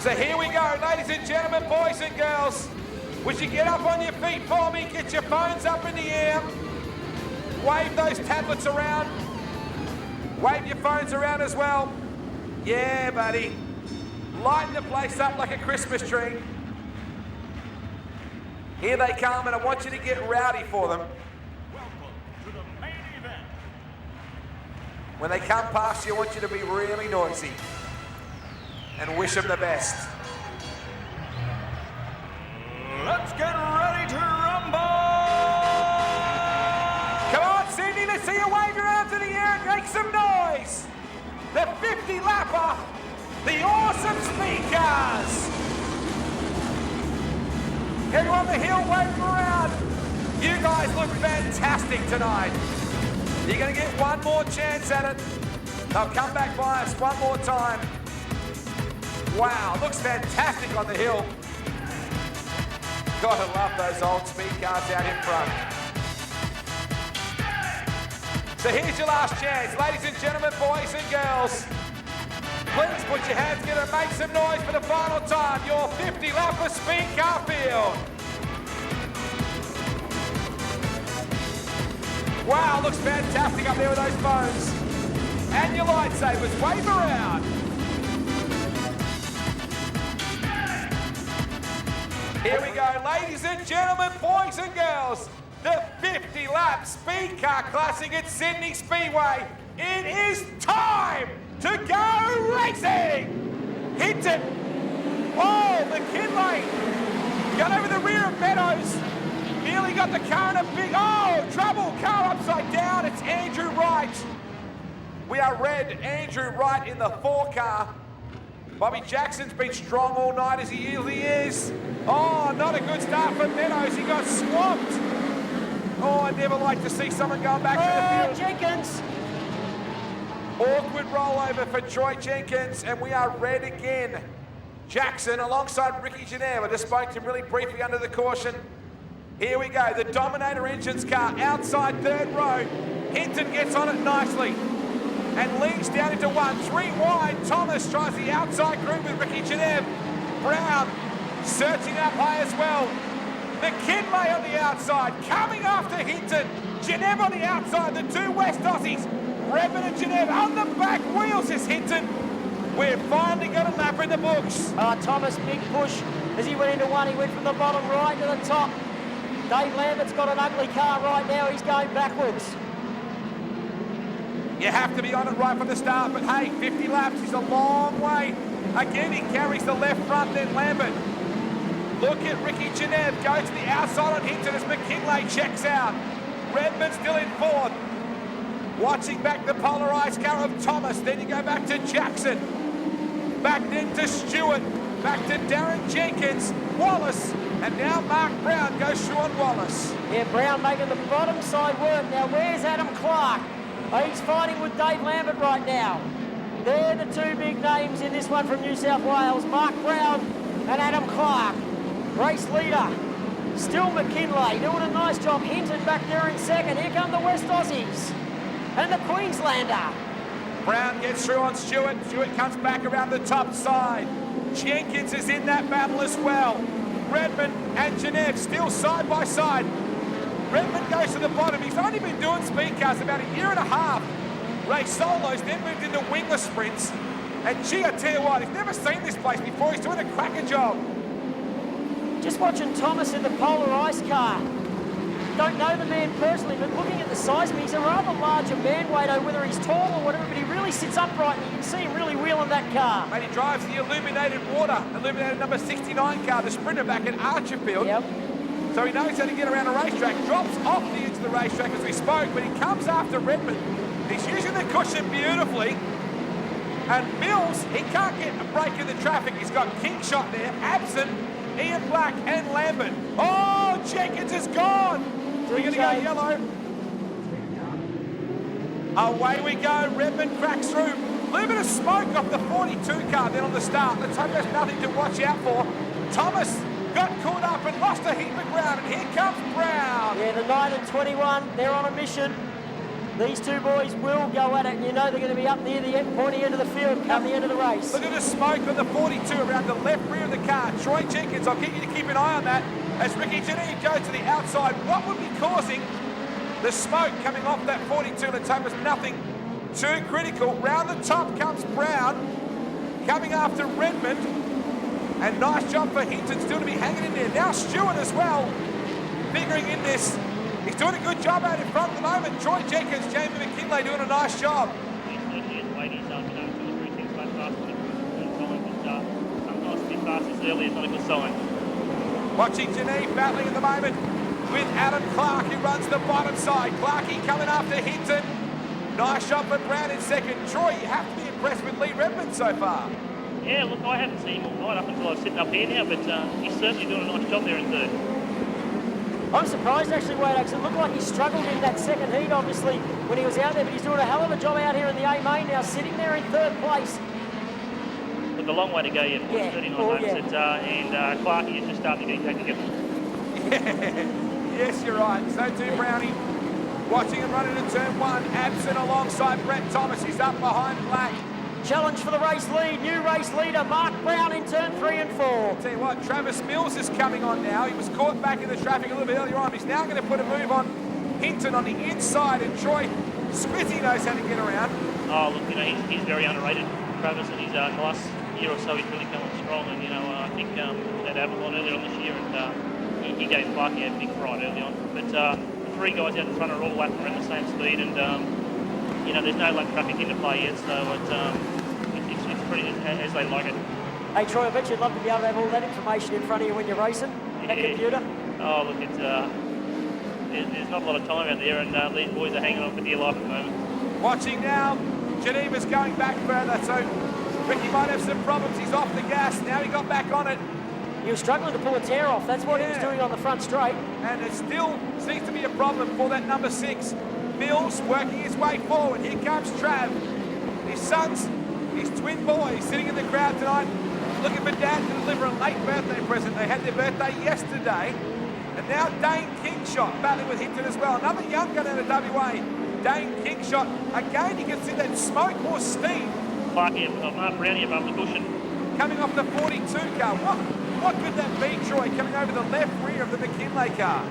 So here we go, ladies and gentlemen, boys and girls. Would you get up on your feet for me? Get your phones up in the air. Wave those tablets around. Wave your phones around as well. Yeah, buddy. Lighten the place up like a Christmas tree. Here they come, and I want you to get rowdy for them. Welcome to the main event. When they come past you, I want you to be really noisy and wish them the best. Let's get ready to rumble! Come on, Sydney, let's see you wave your arms in the air and make some noise. The 50 lapper, the awesome Speedcars. Everyone on the hill, wave them around. You guys look fantastic tonight. You're going to get one more chance at it. They'll come back by us one more time. Wow, looks fantastic on the hill. Gotta love those old speed cars out in front. So here's your last chance, ladies and gentlemen, boys and girls. Please put your hands together and make some noise for the final time. Your 50 lapper speed car field. Wow, looks fantastic up there with those phones. And your lightsabers, wave around. Here we go, ladies and gentlemen, boys and girls. The 50 lap Speed Car Classic at Sydney Speedway. It is time to go racing. Hit it. Oh, McKinley got over the rear of Meadows. Nearly got the car in a big, oh, trouble. Car upside down. It's Andrew Wright. We are red Andrew Wright in the 4 car. Bobby Jackson's been strong all night as he usually is. Oh, not a good start for Meadows. He got swamped. Oh, I never like to see someone going back to the field. Jenkins. Awkward rollover for Troy Jenkins, and we are red again. Jackson alongside Ricky Geneva. I just spoke to him really briefly under the caution. Here we go, the Dominator Engines car outside 3rd row. Hinton gets on it nicely and leads down into 1. 3 wide, Thomas tries the outside group with Ricky Geneva. Brown searching up high as well. McKinley on the outside, coming after Hinton. Geneva on the outside, the 2 West Aussies. Redmond and Geneva on the back wheels is Hinton. We've finally got a lap in the books. Thomas, big push as he went into 1. He went from the bottom right to the top. Dave Lambert's got an ugly car right now. He's going backwards. You have to be on it right from the start, but hey, 50 laps is a long way. Again, he carries the left front, then Lambert. Look at Ricky Geneva, goes to the outside on Hinton as McKinley checks out. Redmond still in 4th. Watching back the polarised car of Thomas, then you go back to Jackson. Back then to Stewart, back to Darren Jenkins, Wallace, and now Mark Brown goes through on Wallace. Yeah, Brown making the bottom side work. Now, where's Adam Clark? Oh, he's fighting with Dave Lambert right now. They're the 2 big names in this one from New South Wales, Mark Brown and Adam Clark. Race leader, still McKinley, doing a nice job. Hinton back there in 2nd. Here come the West Aussies and the Queenslander. Brown gets through on Stewart. Stewart comes back around the top side. Jenkins is in that battle as well. Redmond and Geneva still side by side. Redmond goes to the bottom. He's only been doing speed cars about 1.5 years. Race solos, then moved into wingless sprints. And gee, I tell you what, he's never seen this place before. He's doing a cracker job. Just watching Thomas in the polarised car. Don't know the man personally, but looking at the size of him, he's a rather larger man, Wado, whether he's tall or whatever, but he really sits upright and you can see him really wheeling that car. And he drives the illuminated number 69 car, the sprinter back at Archerfield. Yep. So he knows how to get around a racetrack, drops off the edge of the racetrack as we spoke, but he comes after Redmond. He's using the cushion beautifully. And Mills, he can't get a break in the traffic. He's got Kingshot there, absent, Ian Black and Lambert. Oh, Jenkins is gone. We're going to go yellow. Away we go. Redmond cracks through. A little bit of smoke off the 42 car then on the start. Let's hope there's nothing to watch out for. Thomas got caught up and lost a heap of ground. And here comes Brown. Yeah, the 9 and 21, they're on a mission. These two boys will go at it, and you know they're going to be up near the pointy end of the field come the end of the race. Look at the smoke on the 42 around the left rear of the car. Troy Jenkins, I'll get you to keep an eye on that as Ricky Geneve goes to the outside. What would be causing the smoke coming off that 42? Let's hope it's nothing too critical. Round the top comes Brown, coming after Redmond. And nice job for Hinton, still to be hanging in there. Now Stewart as well, figuring in this. He's doing a good job out in front at the moment. Troy Jenkins, Jamie McKinley doing a nice job. He's 2 or 3 things much faster than a good sign, but sometimes a bit fast this early is not a good sign. Watching Geneve battling at the moment with Adam Clark, who runs the bottom side. Clarkey coming after Hinton. Nice shot for Brown in second. Troy, you have to be impressed with Lee Redmond so far. Yeah, look, I haven't seen him all night up until I was sitting up here now, but he's certainly doing a nice job there in third. I'm surprised actually, Wade, because it looked like he struggled in that second heat, obviously, when he was out there, but he's doing a hell of a job out here in the A main now, sitting there in third place. Look, a long way to go yet, 39 laps, and Clarkey is just starting to get together. Yes, you're right. So too Brownie. Watching him run into turn one, absent alongside Brett Thomas. He's up behind Black. Challenge for the race lead, new race leader, Mark Brown in turn 3 and 4. Tell you what, Travis Mills is coming on now. He was caught back in the traffic a little bit earlier on. He's now going to put a move on Hinton on the inside, and Troy Squizzy knows how to get around. Oh, look, you know, he's very underrated, Travis, and he's the last year or so he's really come on strong, and, you know, I think at Avalon earlier on this year, and he gave Clarkey a big fright early on. But the 3 guys out in front are all lapping around the same speed, and, you know, there's no lap traffic into play yet, so it's pretty as they like it. Hey Troy, I bet you'd love to be able to have all that information in front of you when you're racing, that computer. Oh look, it's there's not a lot of time out there, and these boys are hanging on for dear life at the moment. Watching now, Geneva's going back further, so Ricky might have some problems. He's off the gas, now he got back on it. He was struggling to pull a tear off, that's what he was doing on the front straight. And it still seems to be a problem for that number 6. Mills working his way forward. Here comes Trav. His sons, his twin boys, sitting in the crowd tonight, looking for Dad to deliver a late birthday present. They had their birthday yesterday. And now Dane Kingshot battling with Hinton as well. Another young gun out of WA. Dane Kingshot. Again, you can see that smoke or steam. Clarkey, Mark Brownie above the cushion. Coming off the 42 car. What could that be, Troy, coming over the left rear of the McKinley car?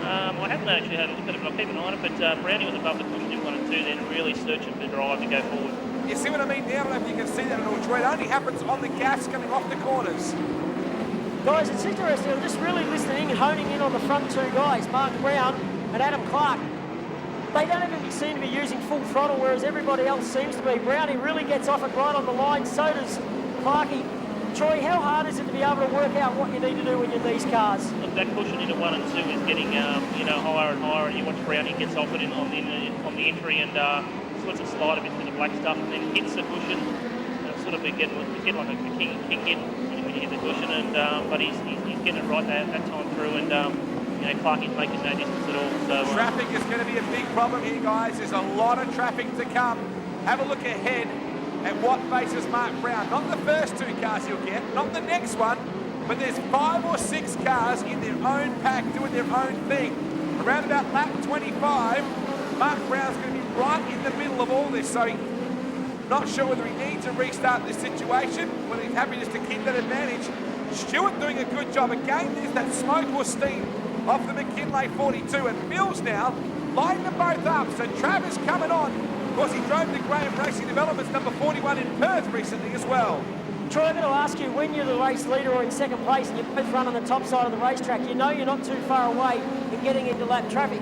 I haven't actually had a look at it, but I'll keep an eye on it. But Brownie was above the cushion in 1 and 2, then really searching for drive to go forward. You see what I mean now? I don't know if you can see that at all, Troy. It only happens on the gas coming off the corners. Guys, it's interesting. I'm just really listening and honing in on the front 2 guys, Mark Brown and Adam Clark. They don't even seem to be using full throttle, whereas everybody else seems to be. Brownie really gets off it right on the line, so does Clarkey. Troy, how hard is it to be able to work out what you need to do when you're in these cars? Look, that cushion into 1 and 2 is getting, you know, higher and higher, and you watch Brownie gets off it on the entry and lets it slide a bit through the black stuff, and then hits the cushion. Sort of getting like a king hit when you hit the cushion, and but he's getting it right that time through, and you know, Clarkey's making no distance at all. So traffic is going to be a big problem here, guys. There's a lot of traffic to come. Have a look ahead at what faces Mark Brown. Not the first 2 cars he'll get, not the next one, but there's 5 or 6 cars in their own pack doing their own thing. Around about lap 25, Mark Brown's going to be right in the middle of all this, so not sure whether he needs to restart this situation, whether he's happy just to keep that advantage. Stewart doing a good job. Again, there's that smoke or steam off the McKinley 42, and Mills now lighting them both up. So Travis coming on. Of course, he drove the Graham Racing Developments number 41 in Perth recently as well. Troy, I'm going to ask you, when you're the race leader or in second place and you both run on the top side of the racetrack, you know you're not too far away in getting into lap traffic.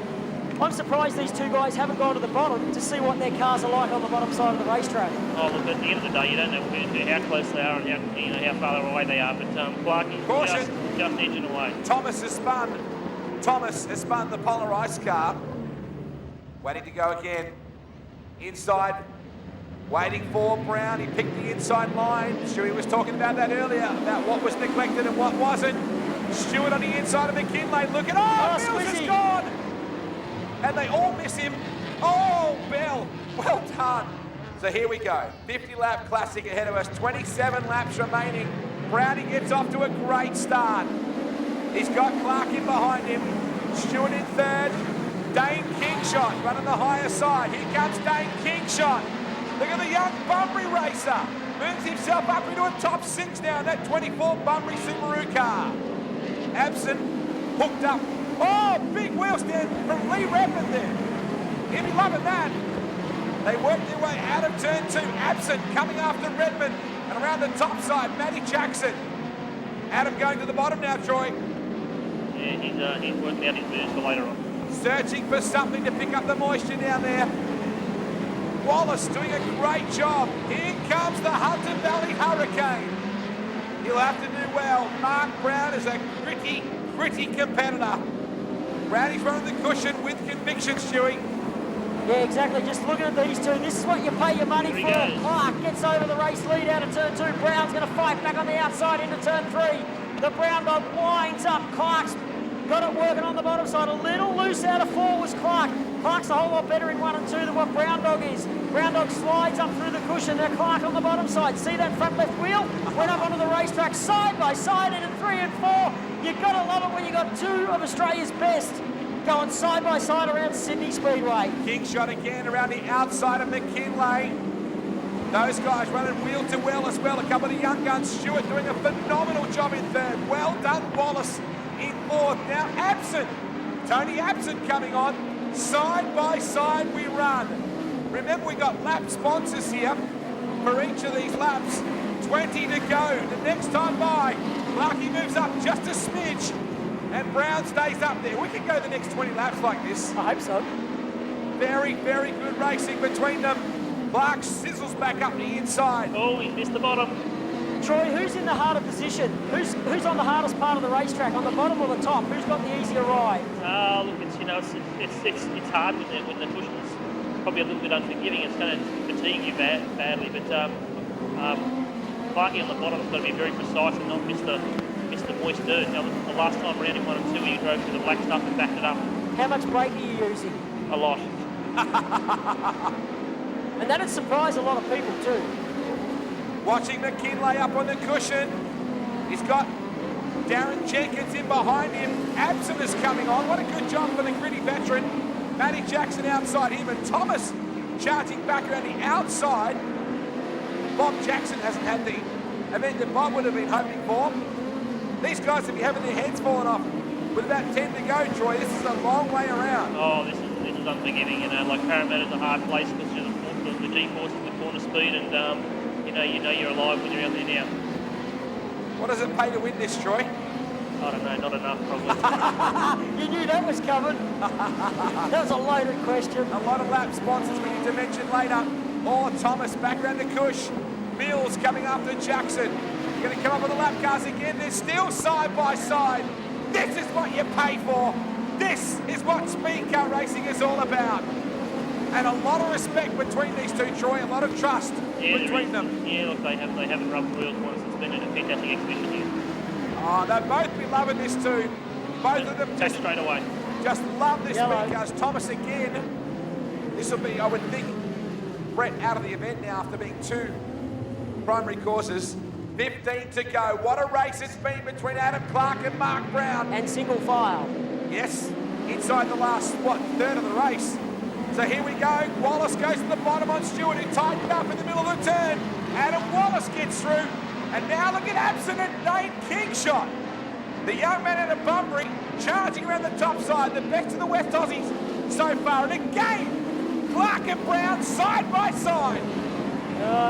I'm surprised these 2 guys haven't gone to the bottom to see what their cars are like on the bottom side of the racetrack. Oh, look, at the end of the day, you don't know how close they are and how, you know, how far away they are, but Clarkey just edging away. Thomas has spun the polarised car. Waiting to go again. Inside, waiting for Brown. He picked the inside line. Stewie was talking about that earlier, about what was neglected and what wasn't. Stewart on the inside of McKinley. Look at, Mills is gone! And they all miss him. Oh, Bell, well done. So here we go. 50-lap classic ahead of us. 27 laps remaining. Brownie gets off to a great start. He's got Clark in behind him. Stewart in third. Dane Kingshot running the higher side. Here comes Dane Kingshot. Look at the young Bunbury racer. Moves himself up into a top 6 now in that 24 Bunbury Subaru car. Absent hooked up. Oh, big wheel stand from Lee Redmond there. He'll be loving that. They work their way out of turn 2. Absent coming after Redmond. And around the top side, Matty Jackson. Adam going to the bottom now, Troy. Yeah, he's working out his moves for later on. Searching for something to pick up the moisture down there. Wallace doing a great job. Here comes the Hunter Valley Hurricane. He'll have to do well. Mark Brown is a gritty competitor. Brownie's running the cushion with conviction, Stewie. Yeah, exactly. Just looking at these two, this is what you pay your money Here for. he goes. Clark gets over the race lead out of turn 2. Brown's going to fight back on the outside into turn 3. The Brown dog winds up. Clark's got it working on the bottom side. A little loose out of 4 was Clark. Clark's a whole lot better in 1 and 2 than what Brown Dog is. Brown Dog slides up through the cushion. Now Clark on the bottom side. See that front left wheel? Went up onto the racetrack side by side into 3 and 4. You've got to love it when you got 2 of Australia's best going side by side around Sydney Speedway. Kingshot again around the outside of McKinley. Those guys running wheel to well as well. A couple of the young guns. Stewart doing a phenomenal job in 3rd. Well done, Wallace in 4th. Now Absent. Tony Absent coming on. Side by side we run. Remember, we got lap sponsors here for each of these laps. 20 to go. The next time by, Clarkie moves up just a smidge and Brown stays up there. We can go the next 20 laps like this. I hope so. Very good racing between them. Clark sizzles back up the inside. Oh, he missed the bottom. Troy, who's in the harder position? Who's on the hardest part of the racetrack, on the bottom or the top? Who's got the easier ride? Look, it's hard when the cushion is probably a little bit unforgiving. It's going to fatigue you badly, but Clarkie on the bottom has got to be very precise and not miss the moist dirt. Now, the last time around in 1 and 2, he drove through the black stuff and backed it up. How much brake are you using? A lot. And that'd surprise a lot of people too. Watching McKinley up on the cushion. He's got Darren Jenkins in behind him. Absent is coming on. What a good job for the gritty veteran. Matty Jackson outside him and Thomas charging back around the outside. Bob Jackson hasn't had the event that Bob would have been hoping for. These guys will be having their heads fallen off with about 10 to go, Troy. This is a long way around. Oh, this is unforgiving. Like Parramatta's a hard place because the G-force is the corner speed, and you know you're alive when you're out there now. What does it pay to win this, Troy? I don't know, not enough probably. You knew that was coming. That was a loaded question. A lot of lap sponsors we need to mention later. Oh, Thomas back around the cush. Mills coming after Jackson. You're going to come up with the lap cars again. They're still side by side. This is what you pay for. This is what Speedcar racing is all about. And a lot of respect between these two, Troy. A lot of trust between them. Yeah, look, they haven't rubbed wheels once. It's been a fantastic exhibition here. Oh, they'll both be loving this too. Both of them Take straight away. just love this Yellow. Speedcars. Thomas again. This will be, I would think, Brett out of the event now after being 2 primary courses. 15 to go. What a race it's been between Adam Clark and Mark Brown. And single file. Yes, inside the last, third of the race. So here we go. Wallace goes to the bottom on Stewart, who tightened up in the middle of the turn. Adam Wallace gets through. And now look at Absent and Dane Kingshot. The young man out of Bunbury charging around the top side. The best of the West Aussies so far. And again, Clark and Brown side by side.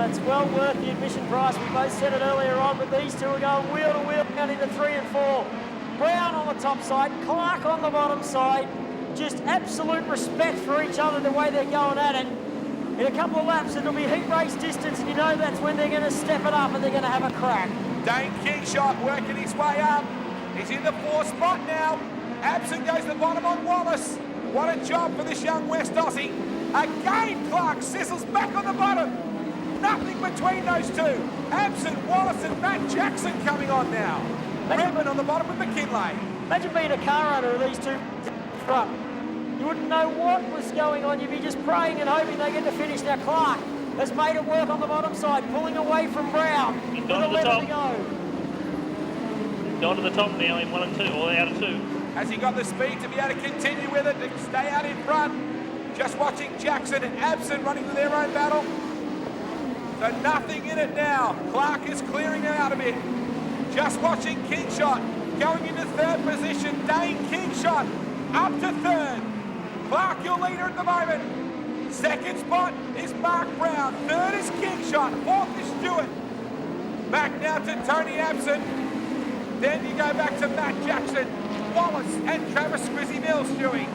It's well worth the admission price. We both said it earlier on, but these two are going wheel to wheel down into 3 and 4. Brown on the top side, Clark on the bottom side. Just absolute respect for each other the way they're going at it. In a couple of laps, it'll be heat race distance, and you know that's when they're going to step it up and they're going to have a crack. Dane Kingshot working his way up. He's in the 4th spot now. Absent goes to the bottom on Wallace. What a job for this young West Aussie. Again, Clark sizzles back on the bottom. Nothing between those two. Absent, Wallace and Matt Jackson coming on now. Redmond on the bottom with McKinley. Imagine being a car owner of these two front. You wouldn't know what was going on. You'd be just praying and hoping they get to finish. Now Clark has made it work on the bottom side, pulling away from Brown. He's With gone to the 11 top. to go. Gone to the top now in 1 and 2, or out of 2. Has he got the speed to be able to continue with it, to stay out in front? Just watching Jackson and Absent running to their own battle. So nothing in it now. Clark is clearing it out a bit. Just watching Kingshot going into third position. Dane Kingshot up to third. Clark, your leader at the moment. Second spot is Mark Brown. Third is Kingshot. Fourth is Stewart. Back now to Tony Absent. Then you go back to Matt Jackson, Wallace and Travis Squizzy Mills, Stewie.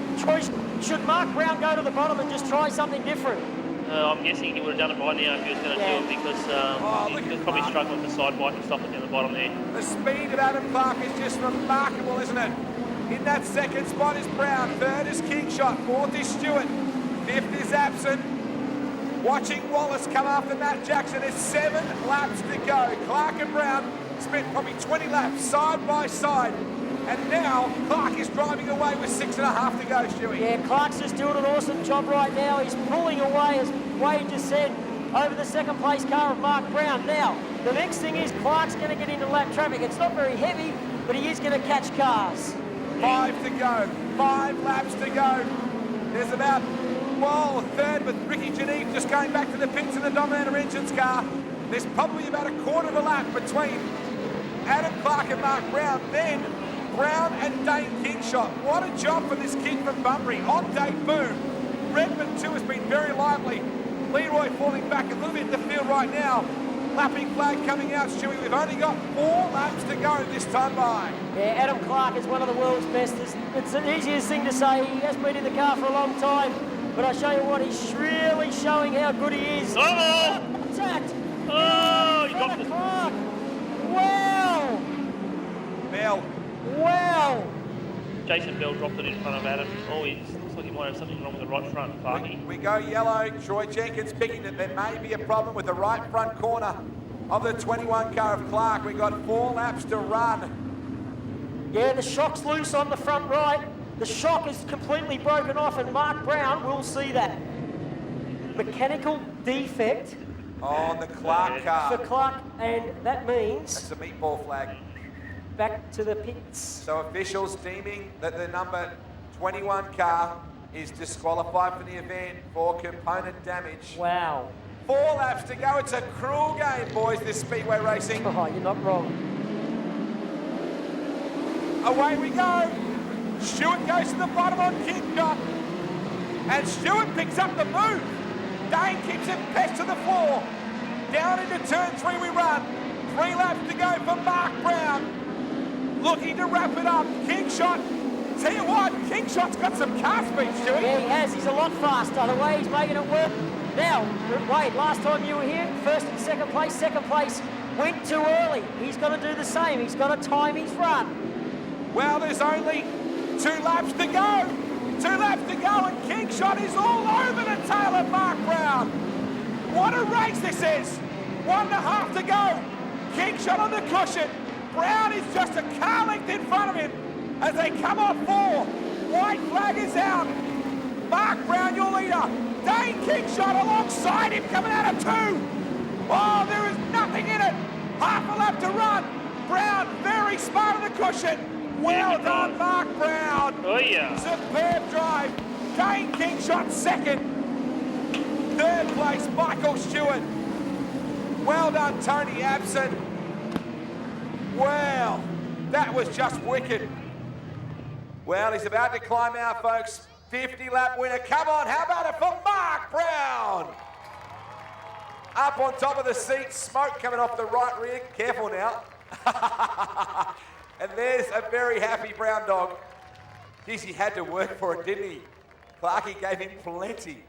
Should Mark Brown go to the bottom and just try something different? I'm guessing he would have done it by now if he was going to do it, because he was probably struggling with the side bike and stopping down the bottom there. The speed of Adam Clark is just remarkable, isn't it? In that second spot is Brown, third is Kingshot, fourth is Stewart, fifth is Absent. Watching Wallace come after Matt Jackson. There's 7 laps to go. Clark and Brown spent probably 20 laps side by side. And now Clark is driving away with 6.5 to go, Stewie. Yeah, Clark's just doing an awesome job right now. He's pulling away, as Wade just said, over the second place car of Mark Brown. Now, the next thing is Clark's going to get into lap traffic. It's not very heavy, but he is going to catch cars. 5 to go. 5 laps to go. There's about, well, a third with Ricky Geneve just going back to the pits in the Dominator Engines car. There's probably about a quarter of a lap between Adam Clark and Mark Brown. Then Brown and Dane Kingshot. What a job for this kid from Bunbury. On debut. Redmond too has been very lively. Leroy falling back a little bit in the field right now. Lapping flag coming out, Stewie. We've only got 4 laps to go this time by. Yeah, Adam Clark is one of the world's best. It's the easiest thing to say. He has been in the car for a long time. But I show you what, he's really showing how good he is. Contact! Oh, he got it. Clark! Wow! Bell. Wow! Jason Bell dropped it in front of Adam. Oh, he looks like he might have something wrong with the right front, Clarky. We go yellow. Troy Jenkins picking that there may be a problem with the right front corner of the 21 car of Clark. We've got 4 laps to run. Yeah, the shock's loose on the front right. The shock is completely broken off, and Mark Brown will see that. Mechanical defect On the Clark car. for Clark, and that means That's a meatball flag. back to the pits. So officials deeming that the number 21 car is disqualified for the event for component damage. Wow. 4 laps to go. It's a cruel game, boys, this Speedway racing. Oh, you're not wrong. Away we go. Stewart goes to the bottom on Kingshot. And Stewart picks up the move. Dane keeps it pressed to the floor. Down into turn 3 we run. 3 laps to go for Mark Brown. Looking to wrap it up. Kingshot. Tell you what, Kingshot's got some car speed, Stewie. Yeah, he has. He's a lot faster. The way he's making it work. Now, Wade, last time you were here, first and second place went too early. He's got to do the same. He's got to time his run. Well, there's only 2 laps to go. 2 laps to go, and Kingshot is all over the tail of Mark Brown. What a race this is. 1.5 to go. Kingshot on the cushion. Brown is just a car length in front of him as they come off 4. White flag is out. Mark Brown, your leader. Dane Kingshot alongside him coming out of 2. Oh, there is nothing in it. Half a lap to run. Brown very smart on the cushion. Well done, Mark Brown. Oh, yeah. Superb drive. Dane Kingshot second. Third place, Michael Stewart. Well done, Tony Absent. Well, that was just wicked. Well, he's about to climb out, folks. 50-lap winner. Come on, how about it for Mark Brown? Up on top of the seat, smoke coming off the right rear. Careful now. And there's a very happy Brown dog. Geez, he had to work for it, didn't he? Clarkie gave him plenty.